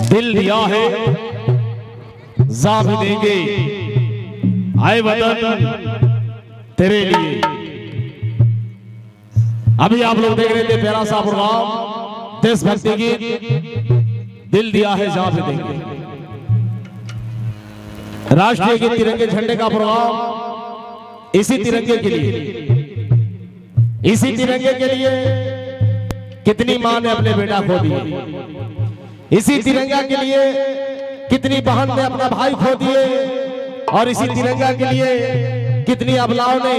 दिल दिया है जा भी देंगे, आए वतन तेरे लिए। अभी आप लोग देख रहे थे प्यारा सा प्रोग्राम देशभक्ति गीत दिल दिया है जा भी देंगे। राष्ट्रीय गीत तिरंगे झंडे का प्रोग्राम इसी तिरंगे के लिए, इसी तिरंगे के लिए कितनी मां ने अपने बेटा खो दिए, इसी तिरंगा के लिए कितनी बहन ने अपना भाई खो दिए, और इसी तिरंगा के लिए कितनी अबलाओं ने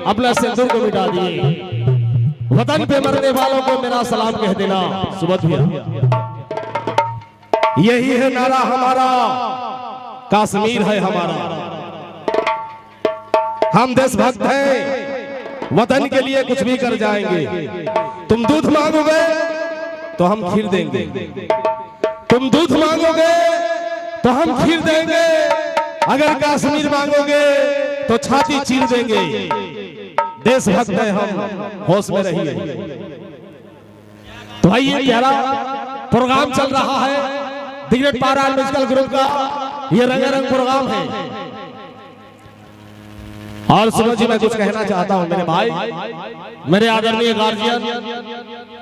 अपना सिंदूर को मिटा दिए। वतन पे मरने वालों को मेरा सलाम कह देना सुबह भैया। यही है नारा हमारा, कश्मीर है हमारा। हम देशभक्त हैं, वतन के लिए कुछ भी कर जाएंगे। तुम दूध मांगोगे तो हम खीर देंगे, तुम दूध मांगोगे तो हम खीर देंगे, अगर कश्मीर मांगोगे तो छाती चीर देंगे। देशभक्त हैं हम, होश में रहिए। तो भाई ये प्यारा प्रोग्राम चल रहा है दिग्गज पारा म्यूजिकल ग्रुप का, ये रंगारंग प्रोग्राम है। और सुनो जी, मैं कुछ कहना चाहता हूं मेरे भाई, मेरे आदरणीय गार्जियन,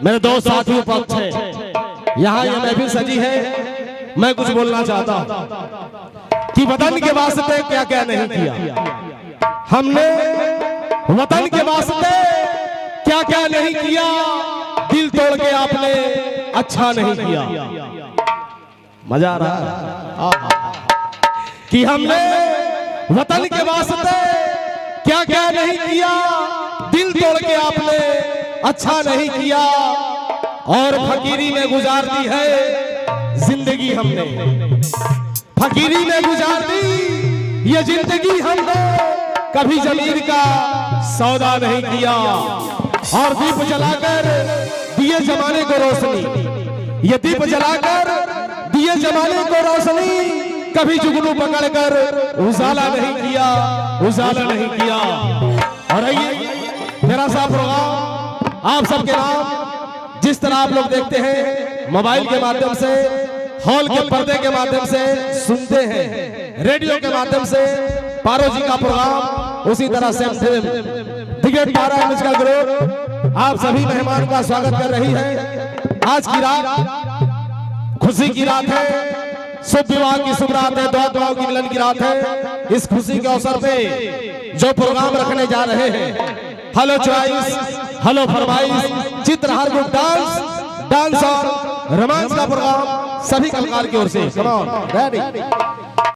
मेरे दोस्त साथी उपस्थित हैं, यहाँ ये महफिल सजी है। मैं कुछ बोलना चाहता हूं कि वतन के वास्ते क्या क्या नहीं किया हमने, वतन के वास्ते क्या क्या नहीं किया, दिल तोड़ के आपने अच्छा नहीं किया। मजा आ रहा है कि हमने वतन के वास्ते क्या क्या नहीं किया, दिल तोड़ के आपने अच्छा नहीं किया, और फकीरी में गुजार दी है जिंदगी हमने, फकीरी में गुजार दी ये जिंदगी हमने, कभी जमीन का सौदा नहीं किया। और दीप जलाकर दिए जमाने को रोशनी, ये दीप जलाकर दिए जमाने को रोशनी, कभी जुगनू पकड़कर उजाला नहीं किया, उजाला नहीं किया। और आइए मेरा सा प्रोग्राम आप सबके नाम, जिस तरह आप लोग देखते हैं मोबाइल के माध्यम से, हॉल के पर्दे के माध्यम से सुनते हैं, रेडियो के माध्यम से पारो जी का प्रोग्राम, उसी तरह से दिग्गज पारा म्यूजिकल ग्रुप आप सभी मेहमान का स्वागत कर रही है। आज की रात खुशी की रात है, शुभ विवाह की शुभ रात है, दुआओं की मिलन की रात है। इस खुशी के अवसर पे जो प्रोग्राम रखने जा रहे हैं, हेलो चॉइस, हेलो फरमाइश, चित्रहार ग्रुप डांस और रोमांस का प्रोग्राम सभी कलाकार की ओर से। Come on ready.